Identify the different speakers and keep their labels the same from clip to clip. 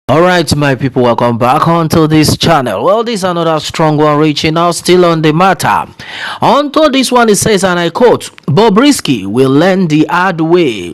Speaker 1: All right, my people, welcome back onto this channel. Well, this is another strong one reaching out still on the matter. Onto this one, it says, and I quote, Bobrisky will learn the hard way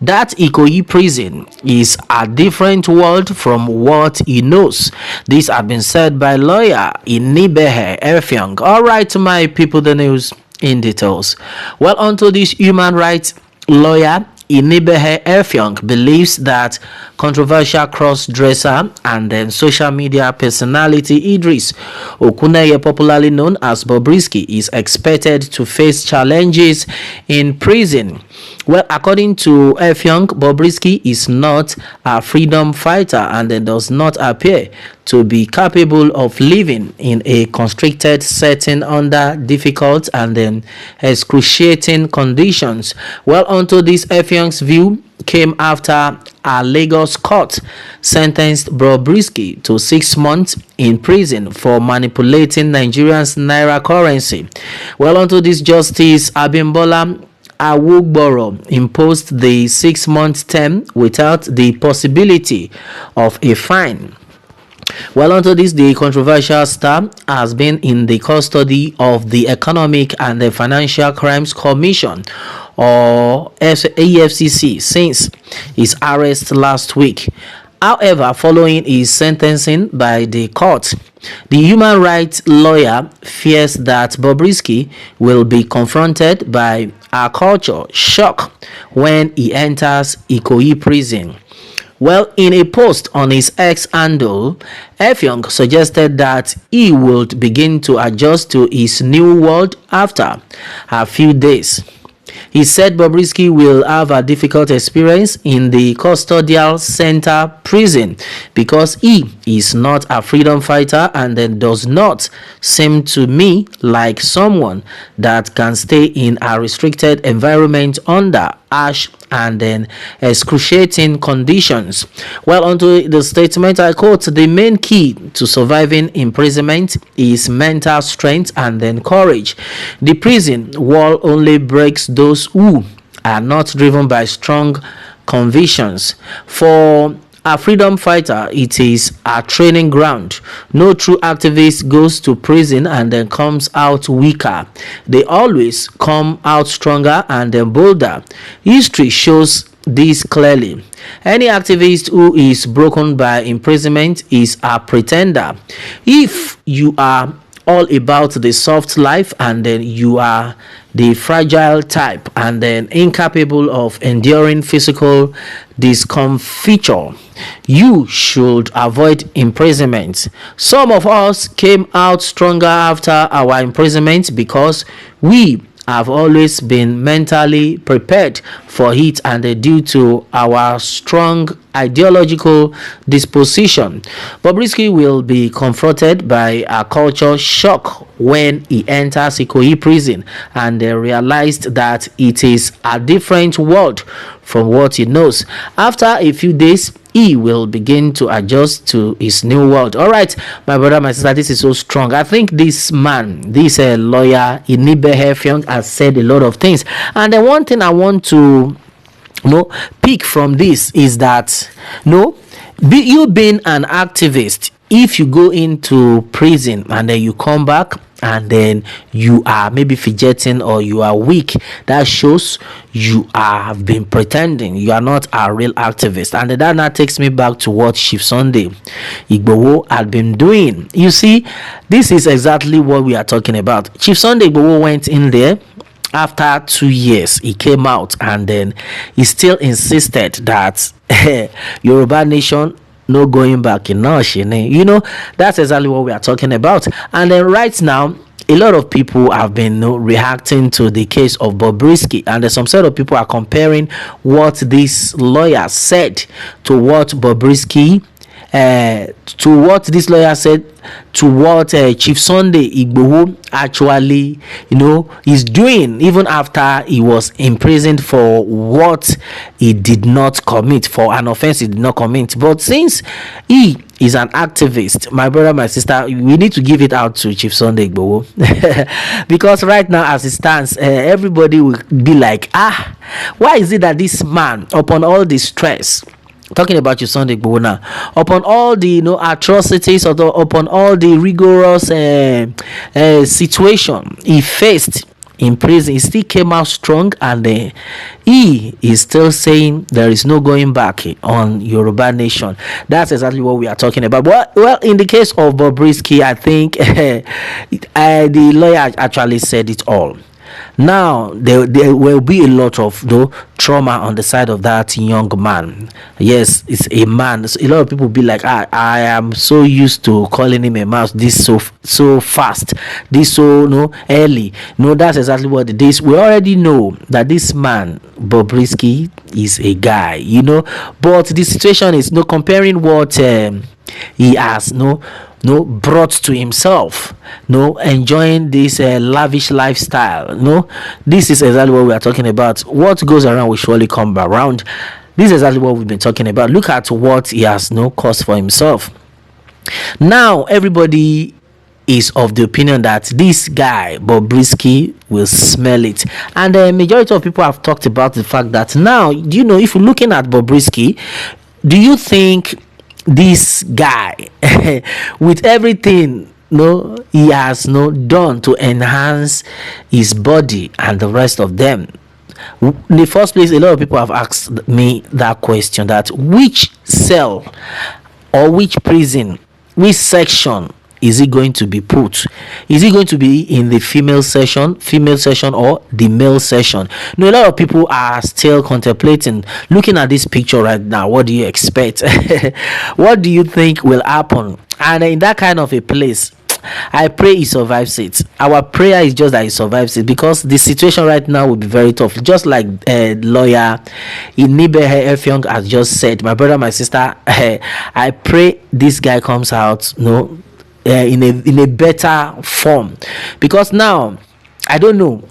Speaker 1: that Ikoyi prison is a different world from what he knows. This has been said by lawyer Inibehe Effiong. All right, my people, the news in details. Well, onto this human rights lawyer Inibehe Effiong believes that controversial cross-dresser and then social media personality Idris Okuneye, popularly known as Bobrisky, is expected to face challenges in prison. Well, according to Effiong, Bobrisky is not a freedom fighter and then does not appear to be capable of living in a constricted setting under difficult and then excruciating conditions. Well, onto this, Effiong's view came after a Lagos court sentenced Bobrisky to 6 months in prison for manipulating Nigerians' naira currency. Well, onto this, Justice Abimbola Awogboro imposed the 6-month term without the possibility of a fine. Well, onto this, the controversial star has been in the custody of the Economic and the Financial Crimes Commission, or EFCC, since his arrest last week. However, following his sentencing by the court, the human rights lawyer fears that Bobrisky will be confronted by a culture shock when he enters Ikoyi prison. Well, in a post on his X handle, Effiong suggested that he would begin to adjust to his new world after a few days. He said Bobrisky will have a difficult experience in the custodial center prison because he is not a freedom fighter and then does not seem to me like someone that can stay in a restricted environment under harsh and then excruciating conditions. Well, onto the statement, I quote, the main key to surviving imprisonment is mental strength and then courage. The prison wall only breaks those who are not driven by strong convictions. For a freedom fighter, it is a training ground. No true activist goes to prison and then comes out weaker. They always come out stronger and then bolder. History shows this clearly. Any activist who is broken by imprisonment is a pretender. If you are all about the soft life and then you are the fragile type and then incapable of enduring physical discomfiture, you should avoid imprisonment. Some of us came out stronger after our imprisonment because we have always been mentally prepared for it and due to our strong ideological disposition. Bobrisky will be confronted by a culture shock when he enters Ikoyi prison and realized that it is a different world from what he knows. After a few days, he will begin to adjust to his new world. All right, my brother, my sister, this is so strong. I think this man, this lawyer Inibehe Effiong, has said a lot of things, and the one thing I want to pick from this is that you being an activist, if you go into prison and then you come back and then you are maybe fidgeting or you are weak, that shows you have been pretending. You are not a real activist. And that now takes me back to what Chief Sunday Igboho had been doing. You see, this is exactly what we are talking about. Chief Sunday Igboho went in there. After 2 years, he came out and then he still insisted that Yoruba nation no going back in that's exactly what we are talking about. And then right now, a lot of people have been reacting to the case of Bobrisky, and some set of people are comparing what this lawyer said to what Bobrisky to what this lawyer said to what Chief Sunday Igboho actually is doing, even after he was imprisoned for what he did not commit, for an offense he did not commit. But since he is an activist, my brother, my sister, we need to give it out to Chief Sunday Igboho because right now as it stands, everybody will be like, why is it that this man, upon all this stress, talking about your Sunday Igboho now, upon all the atrocities, or upon all the rigorous situation he faced in prison, he still came out strong, and he is still saying there is no going back on Yoruba nation. That's exactly what we are talking about. But well, in the case of Bobrisky, I think the lawyer actually said it all. Now there will be a lot of trauma on the side of that young man. Yes, it's a man. So a lot of people be like, I am so used to calling him a mouse, this so fast, this so early. No, that's exactly what it is. We already know that this man Bobrisky is a guy, but the situation is comparing what he has brought to himself, enjoying this lavish lifestyle. This is exactly what we are talking about. What goes around will surely come around. This is exactly what we've been talking about. Look at what he has caused for himself. Now everybody is of the opinion that this guy Bobrisky will smell it, and the majority of people have talked about the fact that now, if you're looking at Bobrisky, do you think this guy with everything he has done to enhance his body and the rest of them? In the first place, a lot of people have asked me that question, that which cell or which prison, which section is it going to be put? Is it going to be in the female section, or the male section? A lot of people are still contemplating, looking at this picture right now. What do you expect? What do you think will happen? And in that kind of a place, I pray he survives it. Our prayer is just that he survives it, because the situation right now will be very tough. Just like lawyer Inibehe Efyong has just said, my brother, my sister, I pray this guy comes out in a better form, because now I don't know,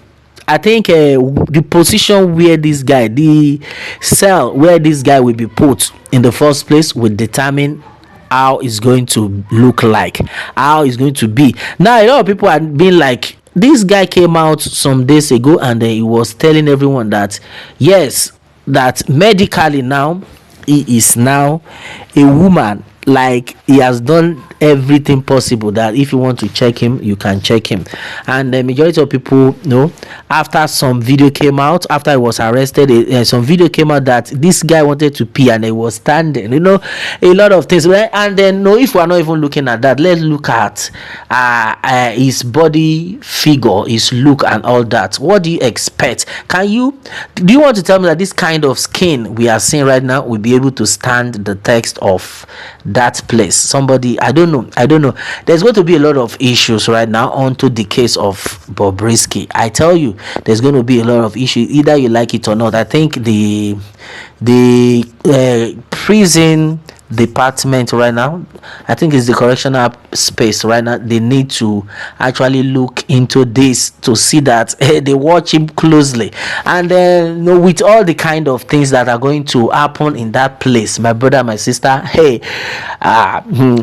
Speaker 1: I think the position where this guy, the cell where this guy will be put in the first place, will determine how it's going to look like, how it's going to be. Now a lot of people are being like, this guy came out some days ago and he was telling everyone that yes, that medically now he is now a woman, like he has done everything possible, that if you want to check him, you can check him. And the majority of people after some video came out, after he was arrested, some video came out that this guy wanted to pee and he was standing, a lot of things. And then if we are not even looking at that, let's look at his body figure, his look and all that. What do you expect? Do you want to tell me that this kind of skin we are seeing right now will be able to stand the text of that place? Somebody, I don't know. There's going to be a lot of issues right now onto the case of Bobrisky. I tell you, there's going to be a lot of issues, either you like it or not. I think the prison department right now, I think it's the correctional space right now, they need to actually look into this to see that they watch him closely. And then with all the kind of things that are going to happen in that place, my brother, my sister,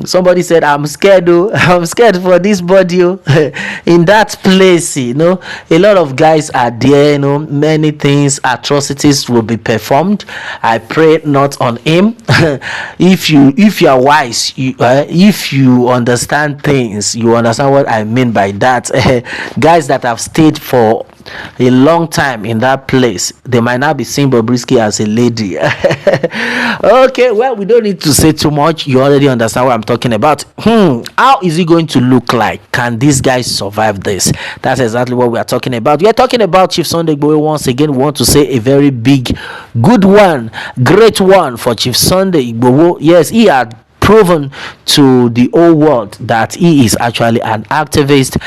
Speaker 1: somebody said, I'm scared I'm scared for this body in that place. A lot of guys are there, many things, atrocities will be performed. I pray not on him. If you are wise, if you understand things, you understand what I mean by that. Guys that have stayed for a long time in that place, they might not be seeing Bobrisky as a lady. Okay, well, we don't need to say too much. You already understand what I'm talking about. How is it going to look like? Can these guys survive this? That's exactly what we are talking about. We are talking about Chief Sunday Igboho. Once again, we want to say a very big, good one, great one for Chief Sunday Igboho. Yes, he had proven to the whole world that he is actually an activist,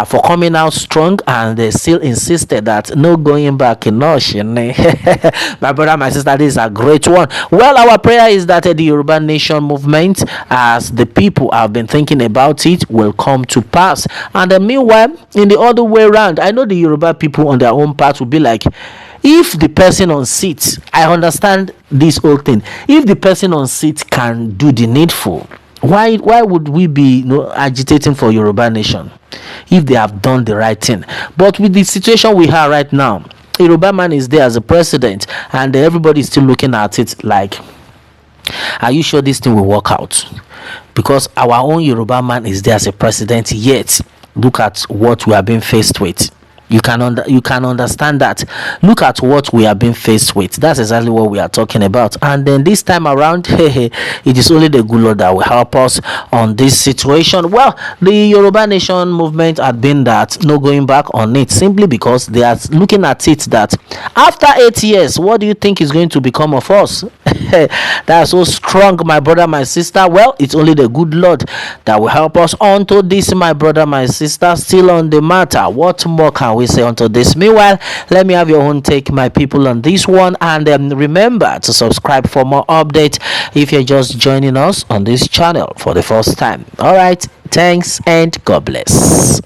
Speaker 1: for coming out strong, and they still insisted that no going back in notion. My brother, my sister, this is a great one. Well, our prayer is that the Yoruba Nation movement, as the people have been thinking about it, will come to pass. And meanwhile, in the other way around, I know the Yoruba people on their own part will be like, if the person on seat, I understand this whole thing, if the person on seat can do the needful, why would we be agitating for Yoruba Nation if they have done the right thing? But with the situation we have right now, Yoruba man is there as a president, and everybody is still looking at it like Are you sure this thing will work out? Because our own Yoruba man is there as a president, yet look at what we are being faced with. You can understand that. Look at what we are being faced with. That's exactly what we are talking about. And then this time around, it is only the good Lord that will help us on this situation. Well, the Yoruba Nation movement had been that no going back on it, simply because they are looking at it that after 8 years, what do you think is going to become of us? That's so strong, my brother, my sister. Well, it's only the good Lord that will help us onto this, my brother, my sister. Still on the matter, what more can we say onto this? Meanwhile, let me have your own take, my people, on this one. And remember to subscribe for more updates if you're just joining us on this channel for the first time. All right, thanks and God bless.